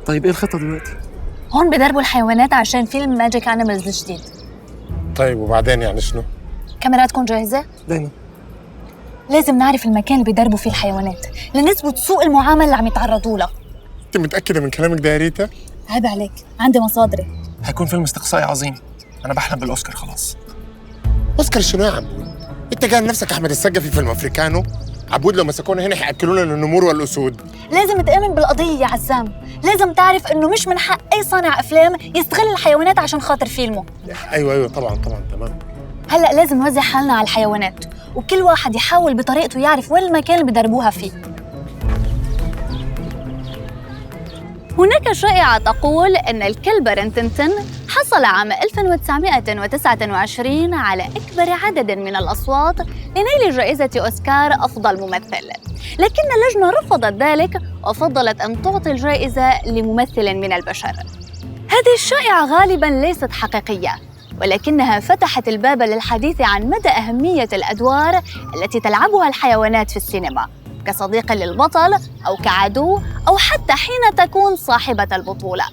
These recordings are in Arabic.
طيب ايه الخطة دلوقتي؟ هون بدربوا الحيوانات عشان فيلم ماجيك أنيمالز الجديد. طيب وبعدين يعني شنو؟ كاميراتكم جاهزة؟ دايما. لازم نعرف المكان اللي بدربوا فيه الحيوانات لنثبت سوء المعاملة اللي عم يتعرضوا لها. انت متأكدة من كلامك ده يا ريتا؟ عيب عليك، عندي مصادري. هيكون فيلم استقصائي عظيم. انا بحلم بالاوسكار خلاص. اوسكار شنو يا عبود؟ انت قال نفسك احمد السقا في فيلم افريكانو؟ عبود لو مسكونا هنا حياكلونا النمور والاسود. لازم تآمن بالقضية يا عزام، لازم تعرف إنه مش من حق أي صانع أفلام يستغل الحيوانات عشان خاطر فيلمه. ايوه طبعا تمام. هلأ لازم نوزع حالنا على الحيوانات وكل واحد يحاول بطريقته يعرف وين المكان اللي بدربوها فيه. هناك شائعة تقول أن الكلب رينتنتن حصل عام 1929 على أكبر عدد من الأصوات لنيل جائزة أوسكار أفضل ممثل، لكن اللجنة رفضت ذلك وفضلت أن تعطي الجائزة لممثل من البشر. هذه الشائعة غالباً ليست حقيقية، ولكنها فتحت الباب للحديث عن مدى أهمية الأدوار التي تلعبها الحيوانات في السينما، كصديق للبطل أو كعدو أو حتى حين تكون صاحبة البطولة.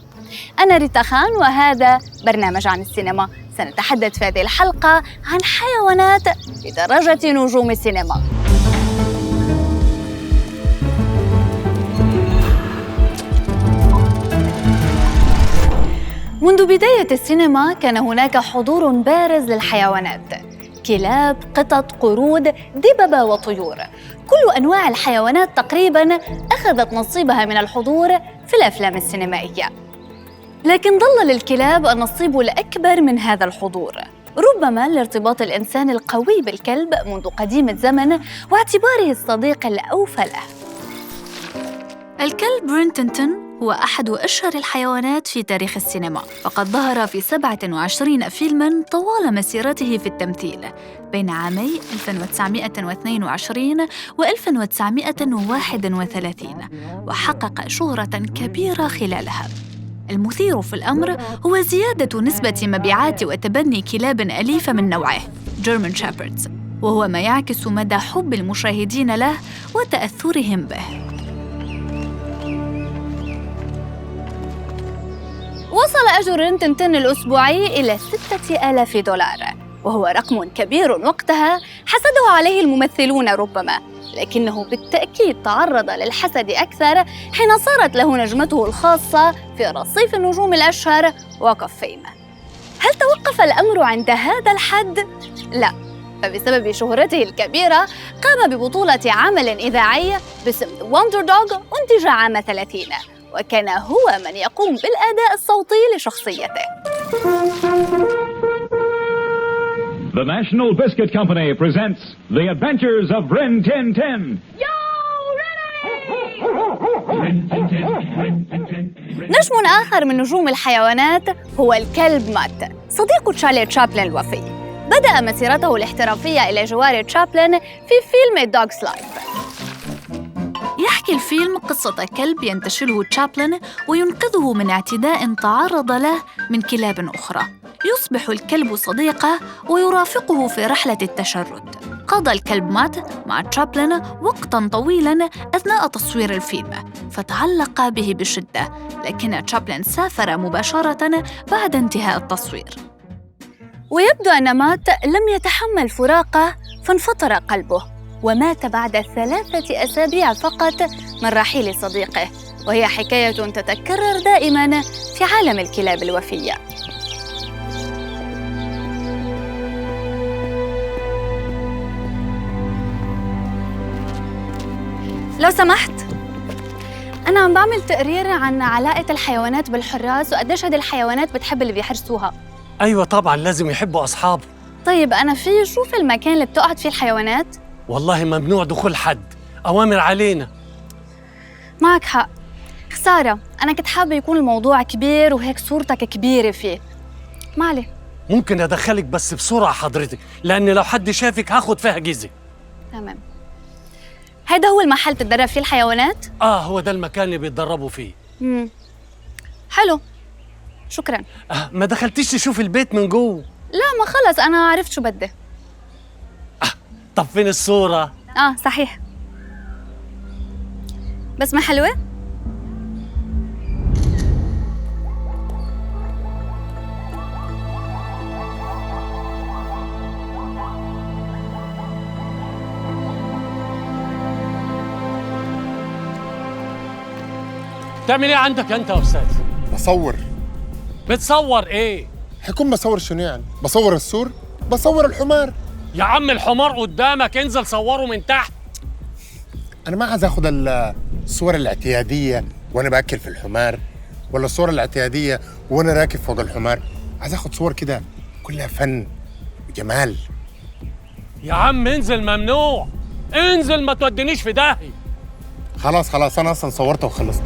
أنا ريتا خان وهذا برنامج عن السينما. سنتحدث في هذه الحلقة عن حيوانات بدرجة نجوم السينما. منذ بداية السينما كان هناك حضور بارز للحيوانات: كلاب، قطط، قرود، دببة وطيور. كل أنواع الحيوانات تقريباً أخذت نصيبها من الحضور في الأفلام السينمائية، لكن ظل للكلاب النصيب الأكبر من هذا الحضور، ربما لارتباط الإنسان القوي بالكلب منذ قديم الزمن واعتباره الصديق الأوفى له. الكلب رينتنتن هو أحد أشهر الحيوانات في تاريخ السينما، فقد ظهر في 27 فيلماً طوال مسيرته في التمثيل بين عامي 1922 و 1931، وحقق شهرة كبيرة خلالها. المثير في الأمر هو زيادة نسبة مبيعات وتبني كلاب أليفة من نوعه German Shepherds، وهو ما يعكس مدى حب المشاهدين له وتأثرهم به. وصل أجر رينتنتن الأسبوعي إلى $6000، وهو رقم كبير وقتها حسده عليه الممثلون ربما، لكنه بالتأكيد تعرض للحسد أكثر حين صارت له نجمته الخاصة في رصيف النجوم الأشهر Walk of Fame. هل توقف الأمر عند هذا الحد؟ لا، فبسبب شهرته الكبيرة قام ببطولة عمل إذاعي باسم Wonder Dog أنتج عام 30، وكان هو من يقوم بالأداء الصوتي لشخصيته. The National Biscuit Company presents The Adventures of Rin Tin Tin. Yo, نجم آخر من نجوم الحيوانات هو الكلب مات، صديق تشارلي تشابلن الوفي. بدأ مسيرته الاحترافية إلى جوار تشابلن في فيلم Dog's Life. يحكي الفيلم قصة كلب ينتشله تشابلن وينقذه من اعتداء تعرض له من كلاب أخرى. يصبح الكلب صديقه ويرافقه في رحلة التشرد. قضى الكلب مات مع تشابلن وقتاً طويلاً أثناء تصوير الفيلم، فتعلق به بشدة، لكن تشابلن سافر مباشرة بعد انتهاء التصوير. ويبدو أن مات لم يتحمل فراقه فانفطر قلبه، ومات بعد 3 أسابيع فقط من رحيل صديقه، وهي حكاية تتكرر دائماً في عالم الكلاب الوفية. لو سمحت، أنا عم بعمل تقرير عن علاقة الحيوانات بالحراس وقديش هذه الحيوانات بتحب اللي بيحرسوها. أيوة طبعاً لازم يحبوا أصحابه. طيب أنا في شوف المكان اللي بتقعد فيه الحيوانات؟ والله ممنوع دخول حد، أوامر علينا. معك حق، خسارة، أنا كنت حابة يكون الموضوع كبير وهيك صورتك كبيرة فيه. ما عليه. ممكن أدخلك بس بسرعة حضرتك، لأن لو حد شافك هاخد فيها جزء. تمام. هذا هو المحل تتدرب فيه الحيوانات؟ هو ده المكان اللي بيتدربوا فيه. حلو، شكراً. ما دخلتيش تشوف البيت من جوه؟ لا، ما خلص أنا عرفت شو بدي. طب فين الصورة؟ صحيح، بس ما حلوة؟ بتعمل ايه عندك انت يا استاذ؟ بصور. بتصور ايه؟ حيكون بصور شنو يعني؟ بصور السور؟ بصور الحمار. يا عم الحمار قدامك، انزل صوره من تحت. انا ما عايز اخد الصور الاعتياديه وانا باكل في الحمار، ولا الصور الاعتياديه وانا راكب فوق الحمار. عايز اخد صور كده كلها فن وجمال. يا عم انزل، ممنوع. انزل ما تودينيش في داهية. خلاص انا اصلا صورت وخلصت.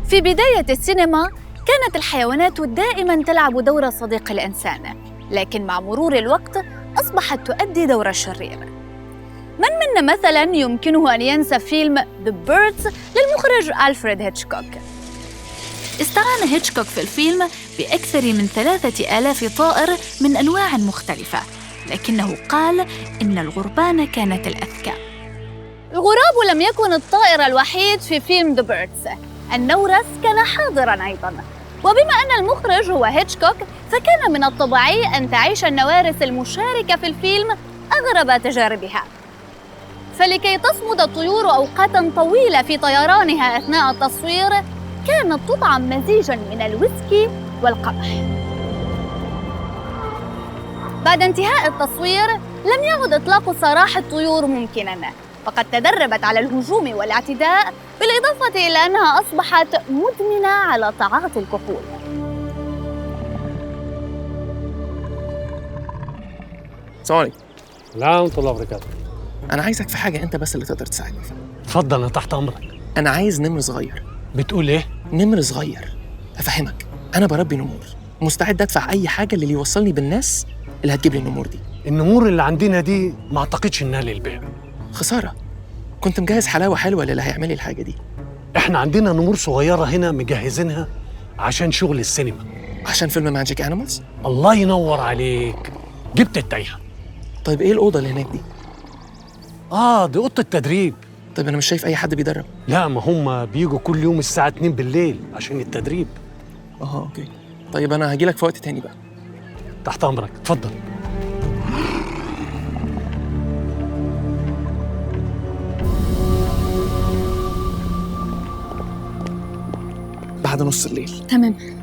في بداية السينما كانت الحيوانات دائما تلعب دور صديق الإنسان، لكن مع مرور الوقت أصبحت تؤدي دور الشرير. من منا مثلا يمكنه أن ينسى فيلم The Birds للمخرج ألفريد هيتشكوك. استعان هيتشكوك في الفيلم بأكثر من 3000 طائر من أنواع مختلفة، لكنه قال إن الغربان كانت الأذكى. الغراب لم يكن الطائر الوحيد في فيلم The Birds، النورس كان حاضراً أيضاً. وبما أن المخرج هو هيتشكوك، فكان من الطبيعي أن تعيش النوارس المشاركة في الفيلم أغرب تجاربها. فلكي تصمد الطيور أوقاتاً طويلة في طيرانها أثناء التصوير، كانت تطعم مزيجاً من الويسكي والقمح. بعد انتهاء التصوير لم يعد إطلاق سراح الطيور ممكناً، فقد تدربت على الهجوم والاعتداء، بالإضافة إلى أنها أصبحت مدمنة على تعاطي الكحول. السلام عليكم. لا ورحمة الله وبركاته. انا عايزك في حاجه انت بس اللي تقدر تساعدني فيها. اتفضل، انا تحت امرك. انا عايز نمر صغير. بتقول ايه؟ نمر صغير. افهمك، انا بربي نمور، مستعد ادفع اي حاجه اللي يوصلني بالناس اللي هتجيب لي النمور دي. النمور اللي عندنا دي ما اعتقدش انها للبيع. خساره، كنت مجهز حلاوه حلوه للي هيعمل لي الحاجه دي. احنا عندنا نمور صغيرة هنا مجهزينها عشان شغل السينما. عشان فيلم ماجيك انيمالز. الله ينور عليك، جبت التايهة. طيب ايه الاوضه اللي هناك دي؟ دي اوضه التدريب. طيب انا مش شايف اي حد بيدرب. لا، ما هم بيجوا كل يوم الساعة 2 بالليل عشان التدريب. اوكي. طيب انا هجيلك في وقت تاني بقى. تحت امرك، اتفضل. بعد نص الليل. تمام.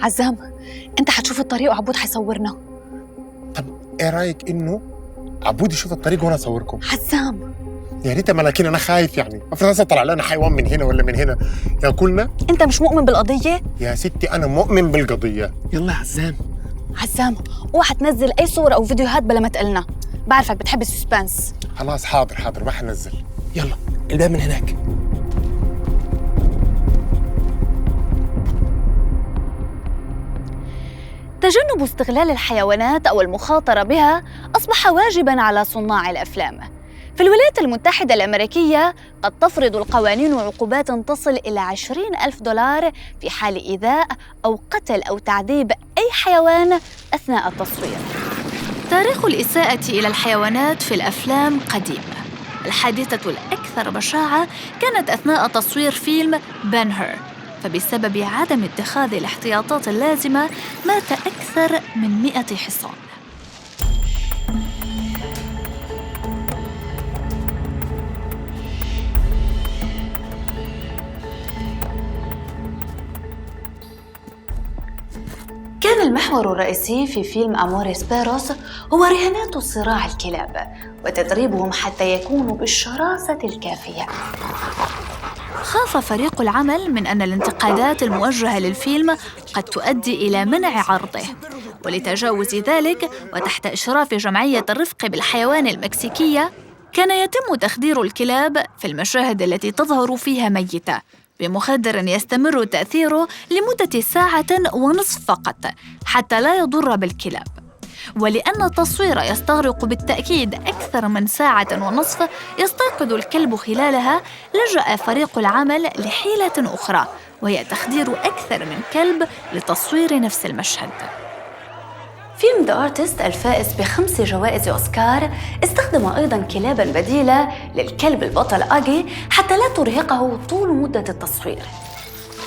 عزام، انت حتشوف الطريق وعبود حيصورنا. طب ايه رايك انه عبود يشوف الطريق وانا اصوركم؟ عزام، يا ريت، لكن انا خايف يعني افرض هسه طلع لنا حيوان من هنا ولا من هنا ياكلنا. انت مش مؤمن بالقضية؟ يا ستي انا مؤمن بالقضيه. يلا يا عزام. عزام، اوعى تنزل اي صور او فيديوهات بلا ما تقلنا، بعرفك بتحب السسبانس. خلاص حاضر ما حنزل. يلا الباب من هناك. تجنب استغلال الحيوانات أو المخاطرة بها أصبح واجباً على صناع الأفلام. في الولايات المتحدة الأمريكية قد تفرض القوانين عقوبات تصل إلى $20,000 في حال إيذاء أو قتل أو تعذيب أي حيوان أثناء التصوير. تاريخ الإساءة إلى الحيوانات في الأفلام قديم. الحادثة الأكثر بشاعة كانت أثناء تصوير فيلم بن هور، فبسبب عدم اتخاذ الاحتياطات اللازمة مات أكثر من 100 حصان. كان المحور الرئيسي في فيلم أموريس بيروس هو رهانات صراع الكلاب وتدريبهم حتى يكونوا بالشراسة الكافية. خاف فريق العمل من أن الانتقادات الموجهة للفيلم قد تؤدي إلى منع عرضه، ولتجاوز ذلك وتحت إشراف جمعية الرفق بالحيوان المكسيكية كان يتم تخدير الكلاب في المشاهد التي تظهر فيها ميتة بمخدر يستمر تأثيره لمدة 1.5 ساعة فقط حتى لا يضر بالكلاب. ولأن التصوير يستغرق بالتأكيد أكثر من 1.5 ساعة يستيقظ الكلب خلالها، لجأ فريق العمل لحيلة أخرى، وهي تخدير أكثر من كلب لتصوير نفس المشهد. فيلم ذا آرتست الفائز ب5 جوائز أوسكار استخدم أيضاً كلاباً بديلة للكلب البطل آغي حتى لا ترهقه طول مدة التصوير.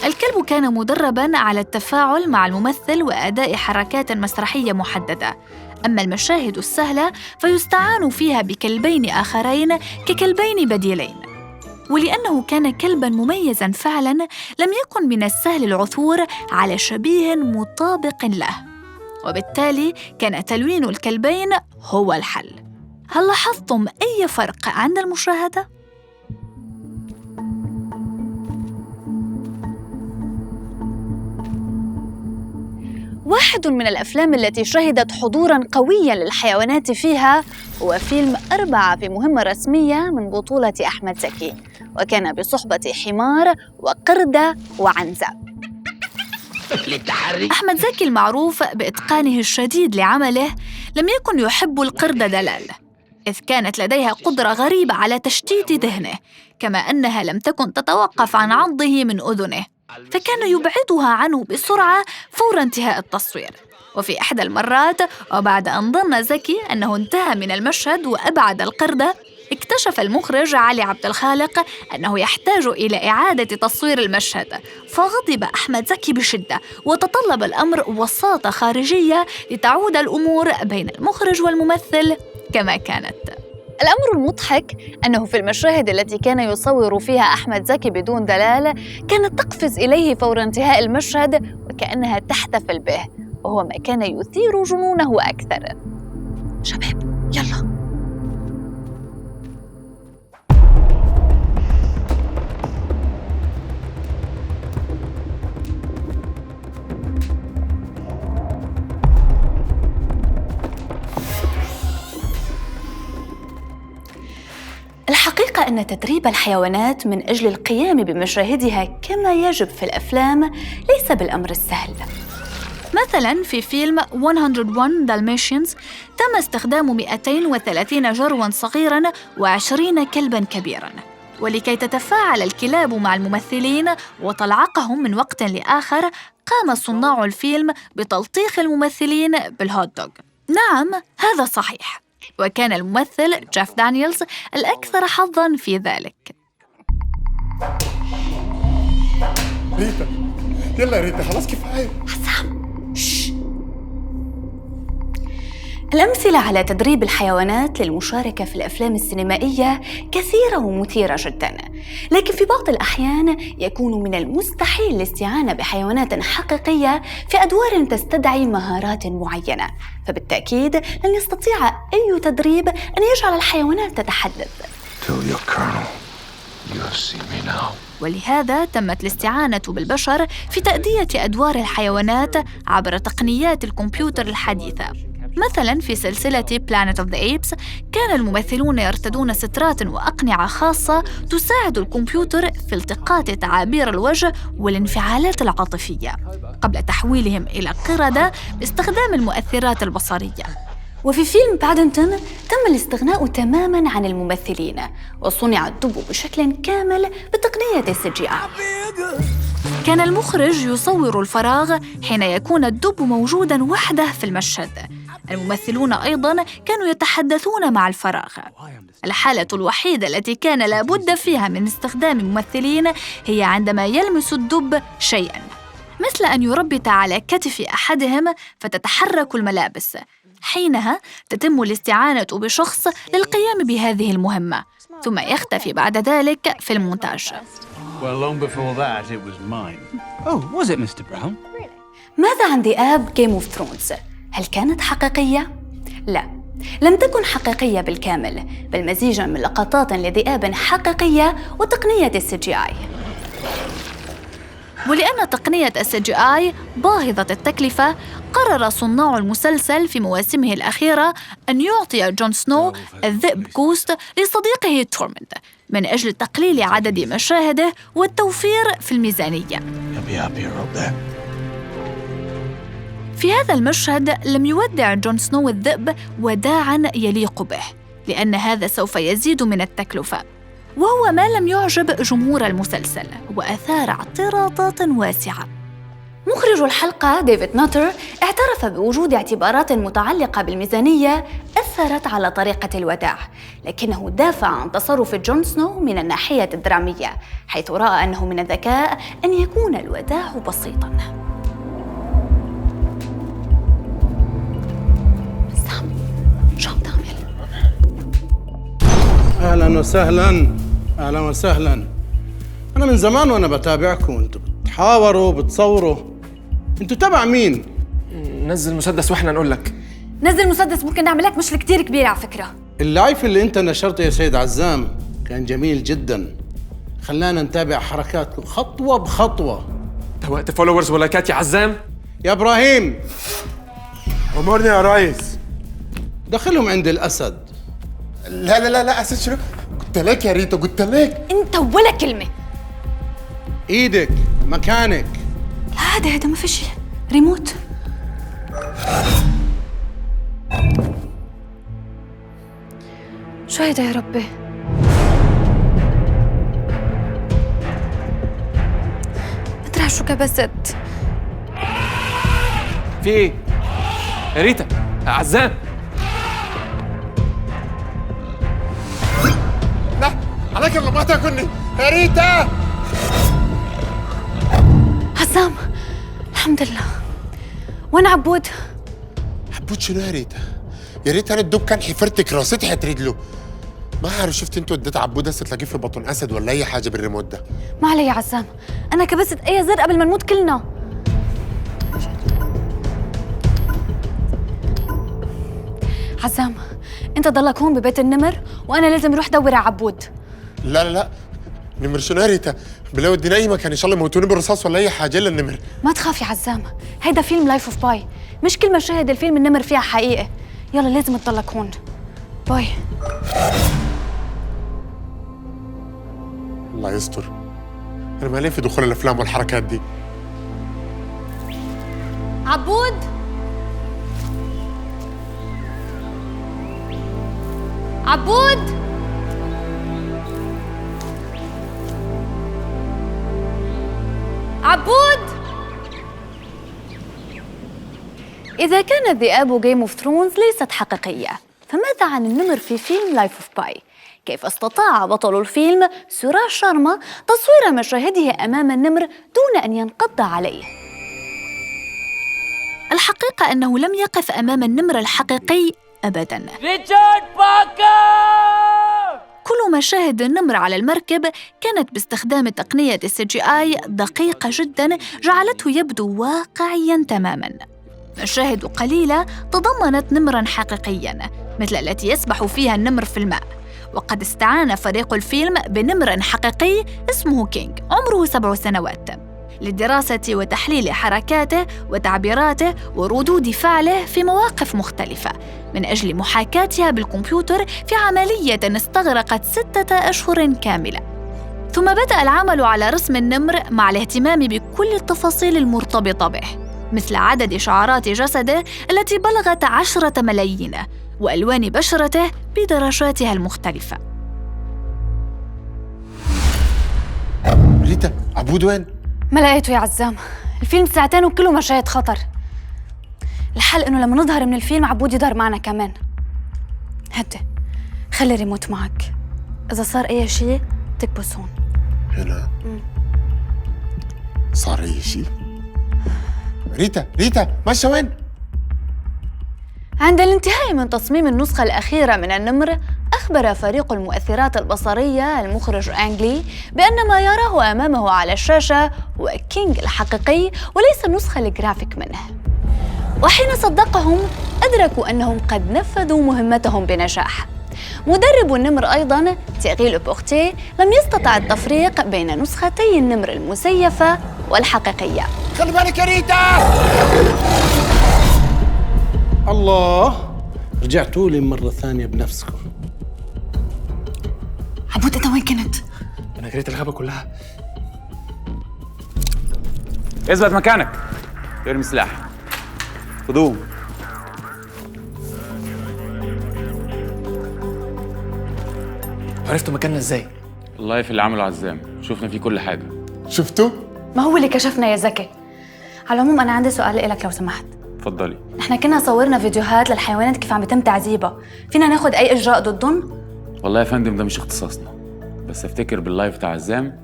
الكلب كان مدرباً على التفاعل مع الممثل وأداء حركات مسرحية محددة، أما المشاهد السهلة فيستعان فيها بكلبين آخرين ككلبين بديلين. ولأنه كان كلباً مميزاً فعلاً، لم يكن من السهل العثور على شبيه مطابق له، وبالتالي كان تلوين الكلبين هو الحل. هل لاحظتم أي فرق عند المشاهدة؟ واحد من الأفلام التي شهدت حضوراً قوياً للحيوانات فيها هو فيلم 4 في مهمة رسمية من بطولة أحمد زكي، وكان بصحبة حمار وقردة وعنزة. أحمد زكي المعروف بإتقانه الشديد لعمله لم يكن يحب القردة دلال، إذ كانت لديها قدرة غريبة على تشتيت ذهنه، كما أنها لم تكن تتوقف عن عضه من أذنه، فكان يبعدها عنه بسرعة فور انتهاء التصوير. وفي إحدى المرات وبعد أن ظن زكي أنه انتهى من المشهد وأبعد القردة، اكتشف المخرج علي عبد الخالق أنه يحتاج إلى إعادة تصوير المشهد، فغضب أحمد زكي بشدة وتطلب الأمر وساطة خارجية لتعود الأمور بين المخرج والممثل كما كانت. الأمر المضحك أنه في المشاهد التي كان يصور فيها أحمد زكي بدون دلال، كانت تقفز إليه فور انتهاء المشهد وكأنها تحتفل به، وهو ما كان يثير جنونه أكثر. شباب يلا. الحقيقة أن تدريب الحيوانات من أجل القيام بمشاهدها كما يجب في الأفلام ليس بالأمر السهل. مثلاً في فيلم 101 Dalmatians تم استخدام 230 جرواً صغيراً و20 كلباً كبيراً، ولكي تتفاعل الكلاب مع الممثلين وتلعقهم من وقت لآخر، قام صناع الفيلم بتلطيخ الممثلين بالهوت دوغ. نعم هذا صحيح، وكان الممثل جيف دانييلز الأكثر حظاً في ذلك. ريتا يلا ريتا خلاص كفاية. حسام الأمثلة على تدريب الحيوانات للمشاركة في الأفلام السينمائية كثيرة ومثيرة جداً، لكن في بعض الأحيان يكون من المستحيل الاستعانة بحيوانات حقيقية في أدوار تستدعي مهارات معينة، فبالتأكيد لن يستطيع أي تدريب أن يجعل الحيوانات تتحدث. ولهذا تمت الاستعانة بالبشر في تأدية أدوار الحيوانات عبر تقنيات الكمبيوتر الحديثة. مثلاً في سلسلة Planet of the Apes كان الممثلون يرتدون سترات وأقنعة خاصة تساعد الكمبيوتر في التقاط تعابير الوجه والانفعالات العاطفية قبل تحويلهم إلى قردة باستخدام المؤثرات البصرية. وفي فيلم بادنتون تم الاستغناء تماماً عن الممثلين، وصنع الدب بشكل كامل بتقنية CGI. كان المخرج يصور الفراغ حين يكون الدب موجوداً وحده في المشهد. الممثلون أيضاً كانوا يتحدثون مع الفراغ. الحالة الوحيدة التي كان لابد فيها من استخدام ممثلين هي عندما يلمس الدب شيئاً، مثل أن يربط على كتف أحدهم فتتحرك الملابس. حينها تتم الاستعانة بشخص للقيام بهذه المهمة، ثم يختفي بعد ذلك في المونتاج. ماذا عن ذئاب Game of Thrones؟ هل كانت حقيقية؟ لا، لم تكن حقيقية بالكامل، بل مزيجاً من لقطات لذئاب حقيقية وتقنية CGI. ولأن تقنية CGI باهظة التكلفة، قرر صناع المسلسل في مواسمه الأخيرة أن يعطي جون سنو الذئب كوست لصديقه تورمند من أجل تقليل عدد مشاهده والتوفير في الميزانية. في هذا المشهد لم يودع جون سنو الذئب وداعاً يليق به، لأن هذا سوف يزيد من التكلفة، وهو ما لم يعجب جمهور المسلسل وأثار اعتراضات واسعة. مخرج الحلقة ديفيد ناتر اعترف بوجود اعتبارات متعلقة بالميزانية أثرت على طريقة الوداع، لكنه دافع عن تصرف جون سنو من الناحية الدرامية، حيث رأى أنه من الذكاء أن يكون الوداع بسيطاً. سام، شو عم تعمل؟ اهلا وسهلا، اهلا وسهلا. انا من زمان وانا بتابعكم، انتوا بتحاوروا بتصوروا. انتوا تبع مين؟ نزل مسدس واحنا نقول لك. نزل مسدس ممكن نعمل لك مشكلة كتير كبيرة على فكرة. اللايف اللي انت نشرته يا سيد عزام كان جميل جدا، خلانا نتابع حركاتكم خطوة بخطوة. ده وقت فولورز ولا كات يا عزام؟ يا ابراهيم امرني يا ريس. دخلهم عند الاسد. لا لا لا لا، اسد شنو؟ قلت لك يا ريتا، قلت لك. أنت ولا كلمة. ايدك مكانك. لا هذا ما فيش ريموت. شو هيدا يا ربي؟ ادري شو كبست. في ايه؟ يا ريتا، يا عزام. لا عليك اللي ما تاكلني يا ريتا. عزام الحمد لله. وين عبود؟ عبود شنو يا ريتا؟ يا ريت انا الدب كان حفرتك راستي حتريد له. ما عارف، شفت انتوا اديت عبود هسه تلاقيه في بطن اسد ولا اي حاجه بالريموت ده. ما علي يا عزام، انا كبست اي زر قبل ما نموت كلنا. عزام انت ضلك هون ببيت النمر وانا لازم اروح دور على عبود. لا لا لا، نمر شنو يا ريتا؟ بلا ودينا اي مكان، ان شاء الله يموتوني بالرصاص ولا اي حاجه الا النمر. ما تخاف يا عزام، هيدا فيلم لايف اوف باي، مش كل مشاهد الفيلم النمر فيها حقيقه. يلا لازم تضلك هون. باي. الله يستر، انا مالي في دخول الافلام والحركات دي. عبود عبود عبود. إذا كان الذئاب جيم اوف ثرونز ليست حقيقية، فماذا عن النمر في فيلم لايف اوف باي؟ كيف استطاع بطل الفيلم سوراج شارما تصوير مشاهده أمام النمر دون أن ينقض عليه؟ الحقيقة أنه لم يقف أمام النمر الحقيقي أبداً. ريتشارد باركر! كل مشاهد النمر على المركب كانت باستخدام تقنية CGI دقيقة جداً جعلته يبدو واقعياً تماماً. مشاهد قليلة تضمنت نمراً حقيقياً مثل التي يسبح فيها النمر في الماء، وقد استعان فريق الفيلم بنمر حقيقي اسمه كينج عمره 7 سنوات لدراسة وتحليل حركاته وتعبيراته وردود فعله في مواقف مختلفة من أجل محاكاتها بالكمبيوتر في عملية استغرقت 6 أشهر كاملة. ثم بدأ العمل على رسم النمر مع الاهتمام بكل التفاصيل المرتبطة به، مثل عدد شعرات جسده التي بلغت 10 ملايين، وألوان بشرته بدرجاتها المختلفة. ريتا، عبود وين؟ ما لقيته يا عزام، الفيلم 2 ساعات وكله مشاهد خطر. الحل إنه لما نظهر من الفيلم عبود يظهر معنا كمان. هدي، خلي الريموت معك، إذا صار أي شيء تكبس هون. هنا صار أي شيء؟ ريتا ماشية وين؟ عند الانتهاء من تصميم النسخة الأخيرة من النمر، أخبر فريق المؤثرات البصرية المخرج أنغ لي بأن ما يراه أمامه على الشاشة هو كينج الحقيقي وليس النسخة الجرافيك منه. وحين صدقهم أدركوا أنهم قد نفذوا مهمتهم بنجاح. مدرب النمر أيضاً تيغي بورتيه لم يستطع التفريق بين نسختي النمر المزيفة والحقيقية. خلي بالك يا ريتا! الله، رجعتوا لي مرة ثانية بنفسكم. عبود أنت وين كنت؟ أنا جريت الغابة كلها. اثبت مكانك، ارمي سلاح، خذوه. عرفتوا مكاننا ازاي؟ اللايف اللي عمله عزام شفنا فيه كل حاجة. شفتوا؟ ما هو اللي كشفنا يا زكي. على العموم أنا عندي سؤال لك لو سمحت. اتفضلي. نحن كنا صورنا فيديوهات للحيوانات كيف عم يتم تعذيبها، فينا ناخد أي إجراء ضدهم؟ والله يا فندم ده مش اختصاصنا، بس افتكر باللايف بتاع عزام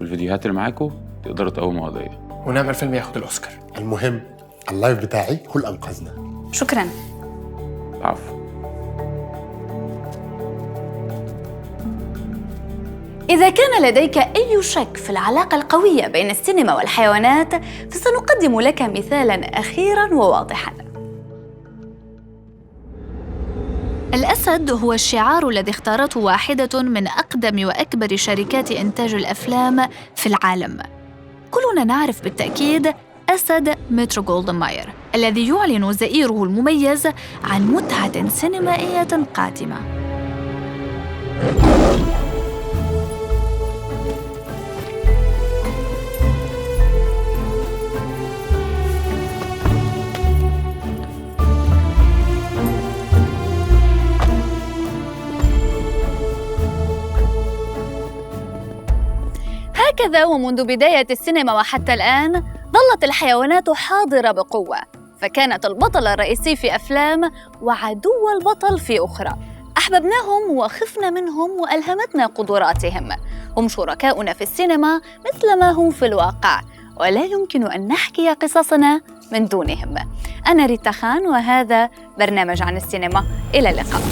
والفيديوهات اللي معاكم تقدروا تقوموا قضيه. ونعمل فيلم ياخد الأوسكار. المهم اللايف بتاعي هو اللي انقذنا. شكراً. عفوا. إذا كان لديك أي شك في العلاقة القوية بين السينما والحيوانات، فسنقدم لك مثالاً أخيراً وواضحاً. الأسد هو الشعار الذي اختارته واحدة من أقدم وأكبر شركات إنتاج الأفلام في العالم. كلنا نعرف بالتأكيد أسد مترو جولدن ماير الذي يعلن زئيره المميز عن متعة سينمائية قاتمة. هكذا ومنذ بداية السينما وحتى الآن ظلت الحيوانات حاضرة بقوة، فكانت البطل الرئيسي في أفلام وعدو البطل في أخرى. أحببناهم وخفنا منهم وألهمتنا قدراتهم. هم شركاؤنا في السينما مثل ما هم في الواقع، ولا يمكن أن نحكي قصصنا من دونهم. أنا ريتا خان وهذا برنامج عن السينما. إلى اللقاء.